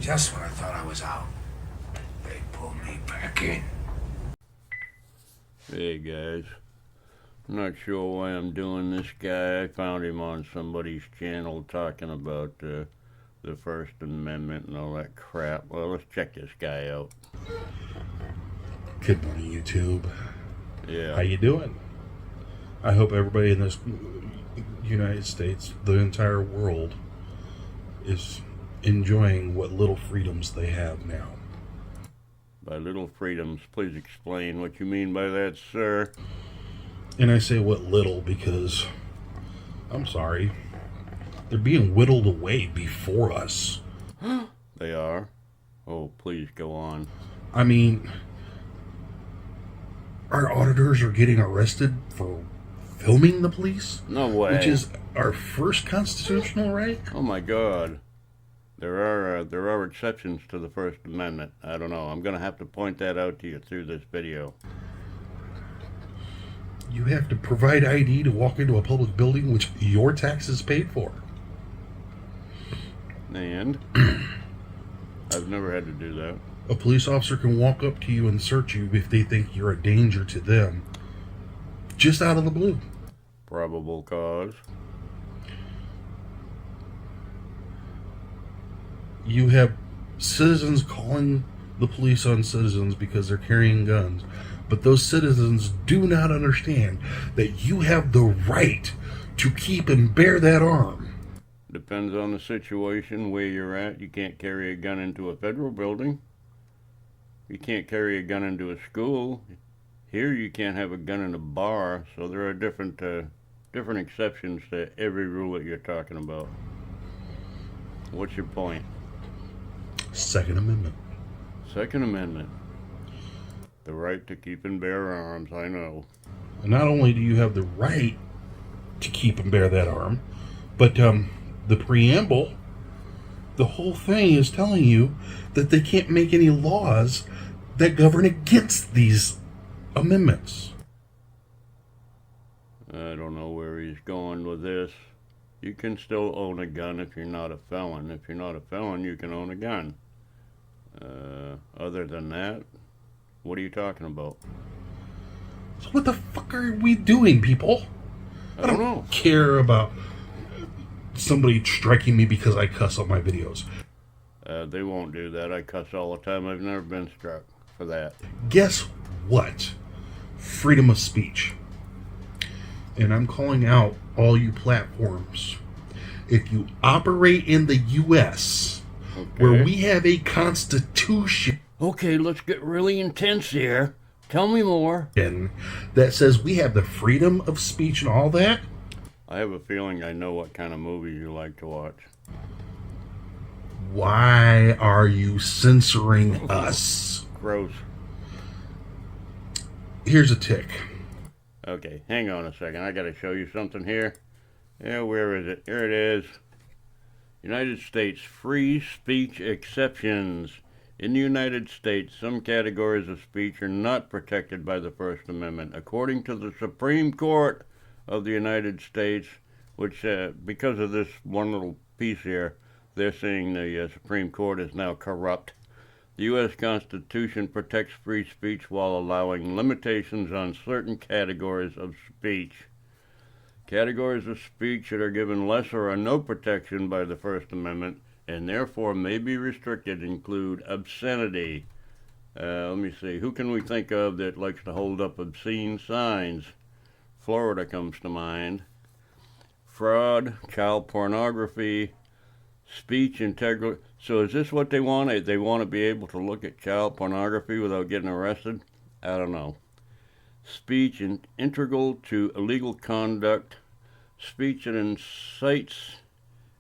Just when I thought I was out, they pulled me back in. Hey guys, I'm not sure why I'm doing this guy. I found him on somebody's channel talking about the First Amendment and all that crap. Well, let's check this guy out. Good morning, YouTube. Yeah. How you doing? I hope everybody in this United States, the entire world, is enjoying what little freedoms they have now. By little freedoms, please explain what you mean by that, sir. And I say what little because, I'm sorry, they're being whittled away before us. They are? Oh, please go on. I mean, our auditors are getting arrested for filming the police? No way. Which is our first constitutional right? Oh my God. There are exceptions to the First Amendment. I don't know. I'm going to have to point that out to you through this video. You have to provide ID to walk into a public building which your taxes paid for. And I've never had to do that. A police officer can walk up to you and search you if they think you're a danger to them. Just out of the blue. Probable cause. You have citizens calling the police on citizens because they're carrying guns. But those citizens do not understand that you have the right to keep and bear that arm. Depends on the situation, where you're at. You can't carry a gun into a federal building. You can't carry a gun into a school. Here you can't have a gun in a bar, so there are different exceptions to every rule that you're talking about. What's your point? Second Amendment. Second Amendment. The right to keep and bear arms, I know. And not only do you have the right to keep and bear that arm, but the preamble, the whole thing is telling you that they can't make any laws that govern against these amendments. I don't know where he's going with this. You can still own a gun if you're not a felon. If you're not a felon, you can own a gun. Other than that, what are you talking about? So what the fuck are we doing, people? I don't know. Care about somebody striking me because I cuss on my videos. They won't do that. I cuss all the time. I've never been struck for that. Guess what? Freedom of speech. And I'm calling out all you platforms. If you operate in the U.S., where we have a constitution... Okay, let's get really intense here. Tell me more. ...that says we have the freedom of speech and all that. I have a feeling I know what kind of movies you like to watch. Why are you censoring us? Gross. Here's a tick. Okay, hang on a second. I gotta show you something here. Yeah, where is it? Here it is. United States free speech exceptions. In the United States, some categories of speech are not protected by the First Amendment. According to the Supreme Court of the United States, which, because of this one little piece here, they're saying the Supreme Court is now corrupt. The U.S. Constitution protects free speech while allowing limitations on certain categories of speech. Categories of speech that are given lesser or no protection by the First Amendment and therefore may be restricted include obscenity. Let me see. Who can we think of that likes to hold up obscene signs? Florida comes to mind. Fraud, child pornography, speech integrity. So is this what they want? They want to be able to look at child pornography without getting arrested? I don't know. Speech integral to illegal conduct. Speech that incites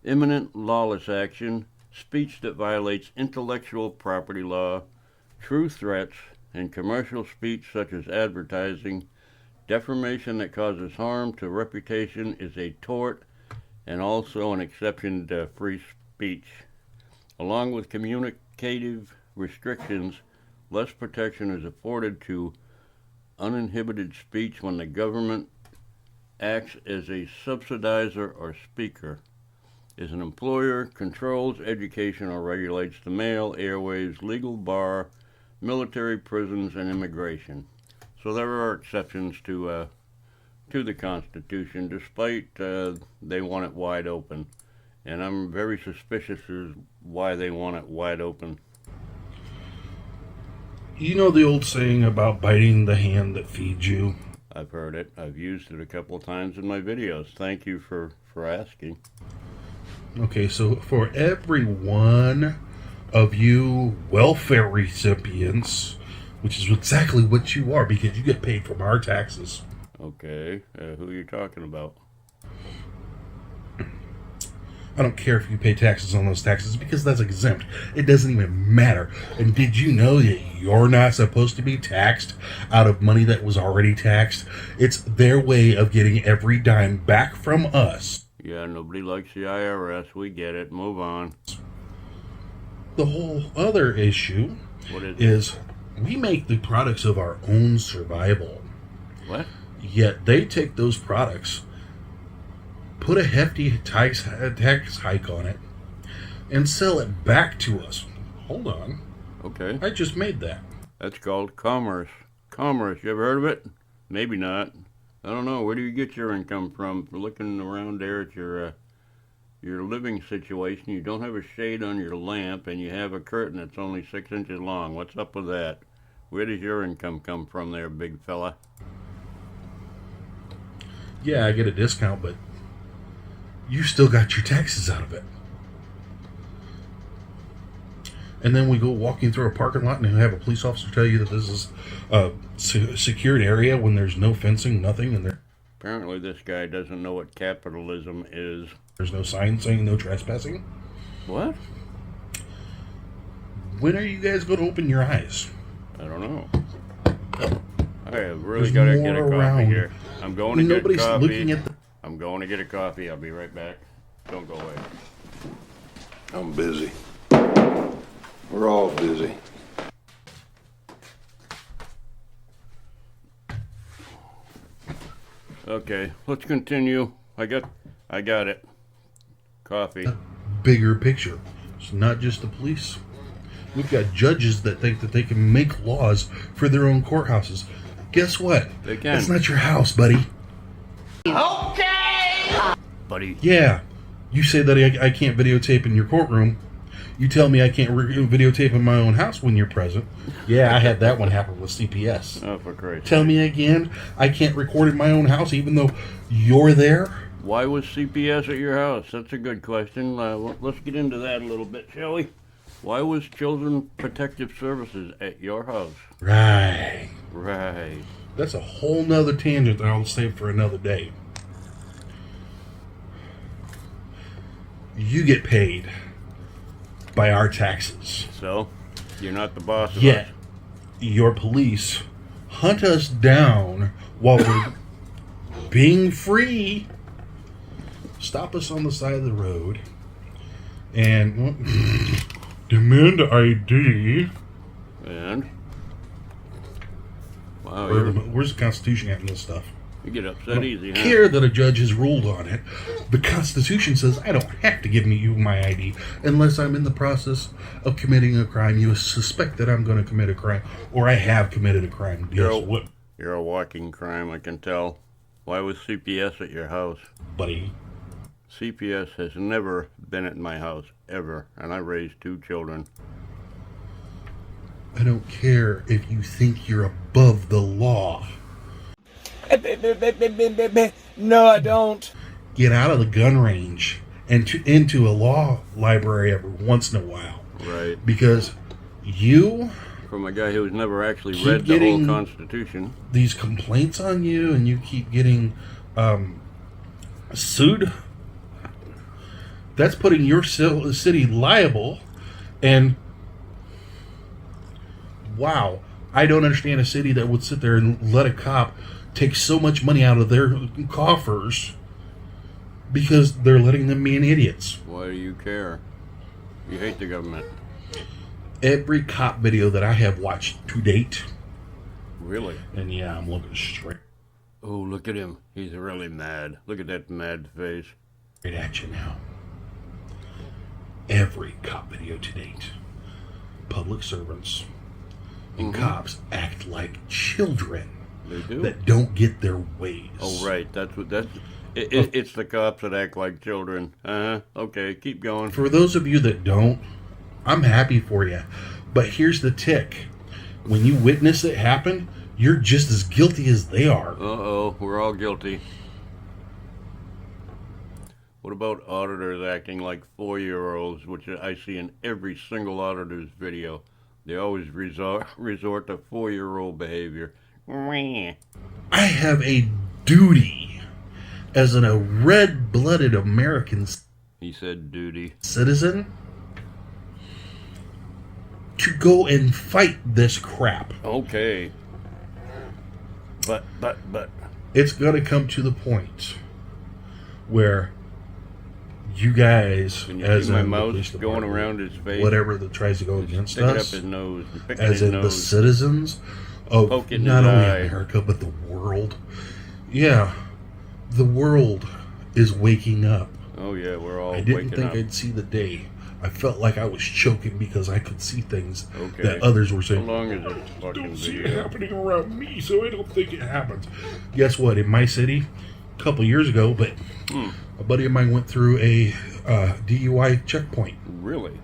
imminent lawless action. Speech that violates intellectual property law. True threats and commercial speech such as advertising. Defamation that causes harm to reputation is a tort and also an exception to free speech. Along with communicative restrictions, less protection is afforded to uninhibited speech when the government acts as a subsidizer or speaker. is an employer, controls education or regulates the mail, airways, legal bar, military, prisons, and immigration. So there are exceptions to the Constitution, despite they want it wide open. And I'm very suspicious as why they want it wide open. You know the old saying about biting the hand that feeds you? I've heard it. I've used it a couple of times in my videos. Thank you for asking. Okay, so for every one of you welfare recipients, which is exactly what you are because you get paid from our taxes. Okay, who are you talking about? I don't care if you pay taxes on those taxes because that's exempt. It doesn't even matter. And did you know that you're not supposed to be taxed out of money that was already taxed? It's their way of getting every dime back from us. Yeah, nobody likes the IRS. We get it. Move on. The whole other issue What is we make the products of our own survival. What? Yet they take those products, put a hefty tax hike on it, and sell it back to us. Hold on. Okay. I just made that. That's called commerce. Commerce. You ever heard of it? Maybe not. I don't know. Where do you get your income from? For looking around there at your living situation, you don't have a shade on your lamp, and you have a curtain that's only 6 inches long. What's up with that? Where does your income come from there, big fella? Yeah, I get a discount, but you still got your taxes out of it. And then we go walking through a parking lot and have a police officer tell you that this is a secured area when there's no fencing, nothing, and Apparently this guy doesn't know what capitalism is. there's no sign saying no trespassing. What? When are you guys going to open your eyes? I don't know. I have really There's got to get a more coffee around. here. I'm going to Nobody's get coffee. looking at the... I'm going to get a coffee. I'll be right back. Don't go away. I'm busy. We're all busy. Okay, let's continue. I got it. Coffee. bigger picture. It's not just the police. We've got judges that think that they can make laws for their own courthouses. Guess what? They can. That's not your house, buddy. Buddy. Yeah, you say that I can't videotape in your courtroom. You tell me I can't videotape in my own house when you're present. Yeah, I had that one happen with CPS. Oh, for Christ's Tell sake. me again, I can't record in my own house even though you're there? Why was CPS at your house? That's a good question. Let's get into that a little bit, shall we? Why was Children Protective Services at your house? Right. Right. That's a whole nother tangent that I'll save for another day. You get paid by our taxes. So, you're not the boss of Yet, us. your police hunt us down while we're being free, stop us on the side of the road, and demand ID. And? Wow, Where's the Constitution at in this stuff? you get upset easy, huh? Care that a judge has ruled on it. The Constitution says I don't have to give you my ID unless I'm in the process of committing a crime. You suspect that I'm going to commit a crime, or I have committed a crime. You're a walking crime, I can tell. Why was CPS at your house? Buddy? CPS has never been at my house, ever, and I raised 2 children. I don't care if you think you're above the law. No, I don't. Get out of the gun range and into a law library every once in a while. Right. Because you... From a guy who's never actually Keep read the whole getting Constitution. these complaints on you, and you keep getting sued. That's putting your city liable. And wow, I don't understand a city that would sit there and let a cop take so much money out of their coffers because they're letting them be idiots. Why do you care? You hate the government. Every cop video that I have watched to date, Really? and yeah, I'm looking straight Oh, look at him. He's really mad. Look at that mad face. at you now. every cop video to date. Public servants and cops act like children. They do. That don't get their ways. Oh, right. It's the cops that act like children. Okay, keep going. For those of you that don't, I'm happy for you. But here's the tick. When you witness it happen, you're just as guilty as they are. Uh-oh, we're all guilty. What about auditors acting like 4-year-olds, which I see in every single auditor's video? They always resort to 4-year-old behavior. I have a duty as a red-blooded American He said duty. citizen to go and fight this crap. Okay. But. It's going to come to the point where you guys, Can you as see my in the mouse police going department, around his face? whatever that tries to go against Sticking up us, his nose and picking as his in the nose. citizens of Poking not his only eye. America but the world. Yeah, the world is waking up. Oh yeah, we're all I didn't waking think up. I'd see the day. I felt like I was choking because I could see things Okay. that others were How saying, long is this I fucking don't see it video? happening around me, so I don't think it happens. Guess what? In my city, a couple years ago, but a buddy of mine went through a DUI checkpoint Really?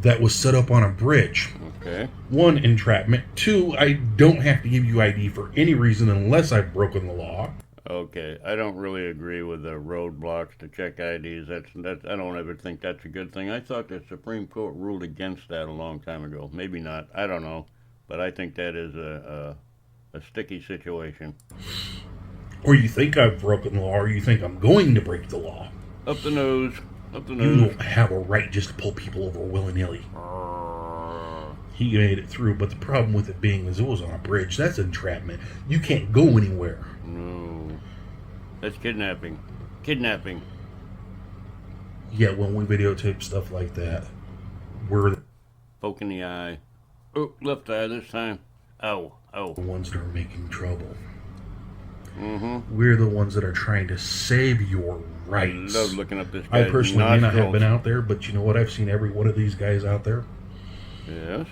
that was set up on a bridge. Okay. 1, entrapment. 2, I don't have to give you ID for any reason unless I've broken the law. Okay. I don't really agree with the roadblocks to check IDs. That's I don't ever think that's a good thing. I thought the Supreme Court ruled against that a long time ago. Maybe not. I don't know. But I think that is a sticky situation. Or you think I've broken the law, or you think I'm going to break the law. Up the nose. Up the You nose. don't have a right just to pull people over willy-nilly. He made it through, but the problem with it being is it was on a bridge. That's entrapment. You can't go anywhere. No. That's kidnapping. Kidnapping. Yet when we videotape stuff like that, we're Poke in the eye. Oh, left eye this time. Ow. Ow. the ones that are making trouble. Mm-hmm. We're the ones that are trying to save your I rights. love looking up this I guy's personally may not have nostrils. been out there, but you know what? I've seen every one of these guys out there, Yes.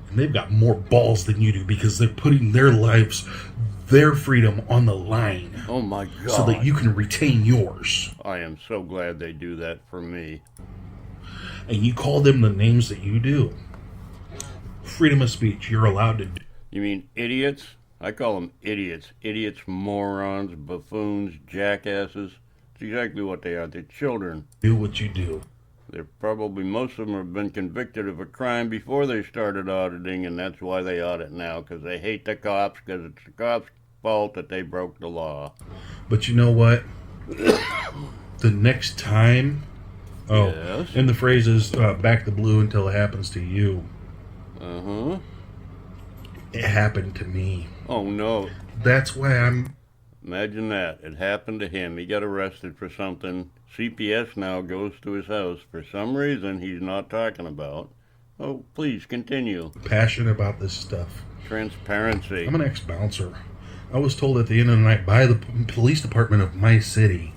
and they've got more balls than you do because they're putting their lives, their freedom on the line Oh my God. so that you can retain yours. I am so glad they do that for me. And you call them the names that you do. Freedom of speech, you're allowed to do. You mean idiots? I call them idiots. Idiots, morons, buffoons, jackasses. It's exactly what they are. They're children. Do what you do. They're probably, most of them have been convicted of a crime before they started auditing, and that's why they audit now, because they hate the cops, because it's the cops' fault that they broke the law. But you know what? The next time... Oh, Yes. and the phrase is back the blue until it happens to you. Uh-huh. It happened to me. Oh, no. That's why I'm... Imagine that. It happened to him. He got arrested for something. CPS now goes to his house for some reason he's not talking about. Oh, please continue. passionate about this stuff. Transparency. I'm an ex-bouncer. I was told at the end of the night by the police department of my city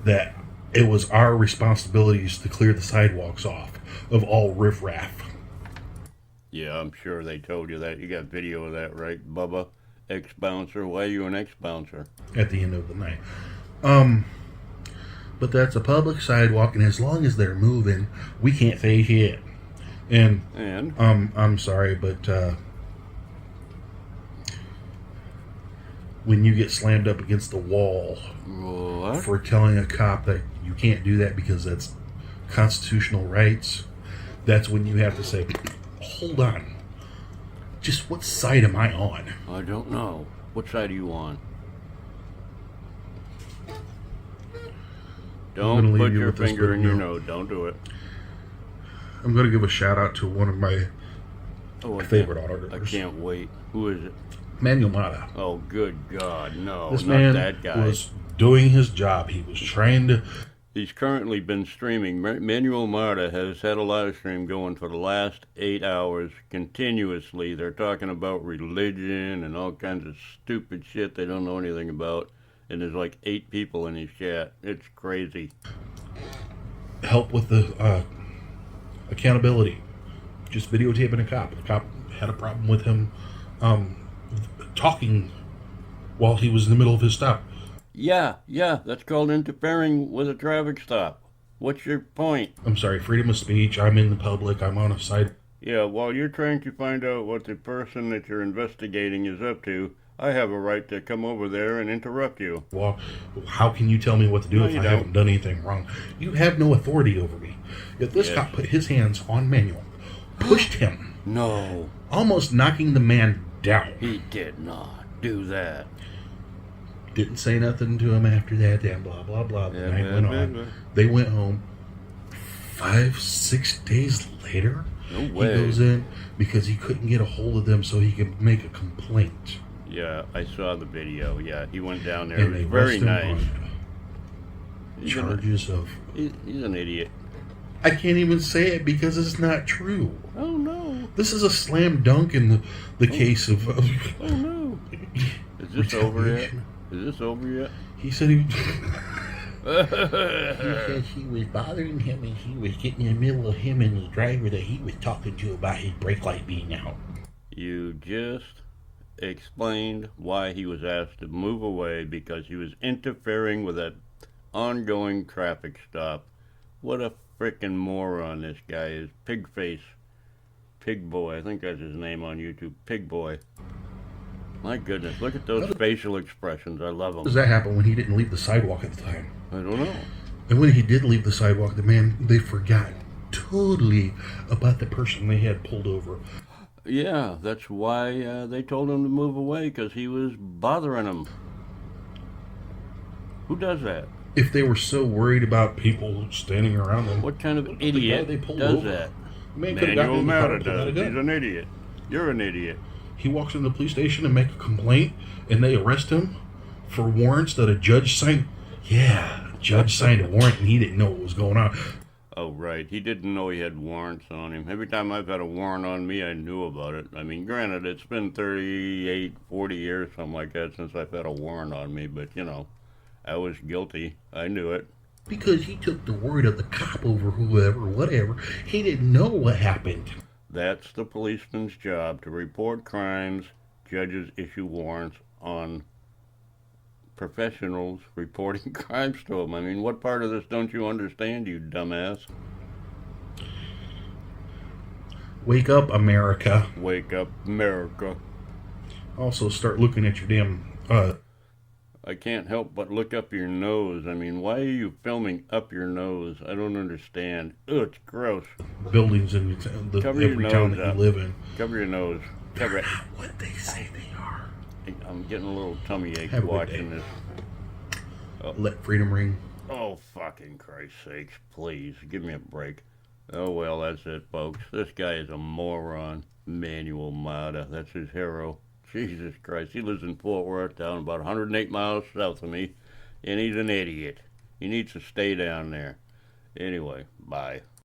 that it was our responsibilities to clear the sidewalks off of all riffraff. Yeah, I'm sure they told you that. You got video of that, right, Bubba? Ex-bouncer. Why are you an ex-bouncer? At the end of the night. But that's a public sidewalk, and as long as they're moving, we can't say shit. And I'm sorry, but when you get slammed up against the wall What? for telling a cop that you can't do that because that's constitutional rights, that's when you have to say, hold on. Just what side am I on? I don't know. What side are you on? gonna Don't leave put you your with this finger in your video. nose. Don't do it. I'm going to give a shout out to one of my Oh, favorite I auditors, can't wait. Who is it? Manuel Mata. Oh, good God, no, This not man that guy. was doing his job. He was trying to... He's currently been streaming. Manuel Marta has had a live stream going for the last 8 hours continuously. They're talking about religion and all kinds of stupid shit they don't know anything about. And there's like 8 people in his chat. It's crazy. help with the Accountability. Just videotaping a cop. The cop had a problem with him talking while he was in the middle of his stop. Yeah, that's called interfering with a traffic stop. What's your point? I'm sorry, freedom of speech. I'm in the public. I'm on a side. Yeah, while you're trying to find out what the person that you're investigating is up to, I have a right to come over there and interrupt you. Well, how can you tell me what to do No, if you I don't. haven't done anything wrong? You have no authority over me. Yet this Yes. cop put his hands on Manuel, pushed him, No, almost knocking the man down. he did not do that. Didn't say nothing to him after that, and blah, blah, blah. The Yeah, night went on. They went home. 5-6 days later, No he way. goes in because he couldn't get a hold of them so he could make a complaint. Yeah, I saw the video. Yeah, he went down there. And It they was very arrest him nice. on He's charges of... He's an idiot. I can't even say it because it's not true. Oh, no. This is a slam dunk in the case of Oh, no. Is this over yet? retaliation. Is this over yet? He said he... He said she was bothering him and he was getting in the middle of him and the driver that he was talking to about his brake light being out. You just explained why he was asked to move away because he was interfering with that ongoing traffic stop. What a frickin' moron this guy is. Pigface. Pig Boy. I think that's his name on YouTube. Pig Boy. My goodness, look at those facial expressions. I love Does them. that happen when he didn't leave the sidewalk at the time? I don't know. And when he did leave the sidewalk, they forgot totally about the person they had pulled over. Yeah, that's why they told him to move away, because he was bothering them. Who does that? If they were so worried about people standing around them, What kind of the guy idiot they pulled does over. that? the man could have gotten Manuel in the car Mata and pulled out a does. He's gun. an idiot. You're an idiot. He walks into the police station and make a complaint, and they arrest him for warrants that a judge signed. Yeah, a judge signed a warrant, and he didn't know what was going on. Oh, right. He didn't know he had warrants on him. Every time I've had a warrant on me, I knew about it. I mean, granted, it's been 38, 40 years, something like that, since I've had a warrant on me. But, you know, I was guilty. I knew it. Because he took the word of the cop over whoever, whatever. He didn't know what happened. That's the policeman's job, to report crimes. Judges issue warrants on professionals reporting crimes to them. I mean, what part of this don't you understand, you dumbass? Wake up, America. Wake up, America. Also, start looking at your damn I can't help but look up your nose. I mean, why are you filming up your nose? I don't understand. Ugh, it's gross. buildings in Cover your every town nose that up. you live in. Cover your nose. Cover it. What they say they are. I'm getting a little tummy ache Have a good watching day. this. Let freedom ring. Oh, fucking Christ's sakes, please, give me a break. Oh, well, that's it, folks. This guy is a moron. Manuel Mata, that's his hero. Jesus Christ, he lives in Fort Worth, down about 108 miles south of me, and he's an idiot. He needs to stay down there. Anyway, bye.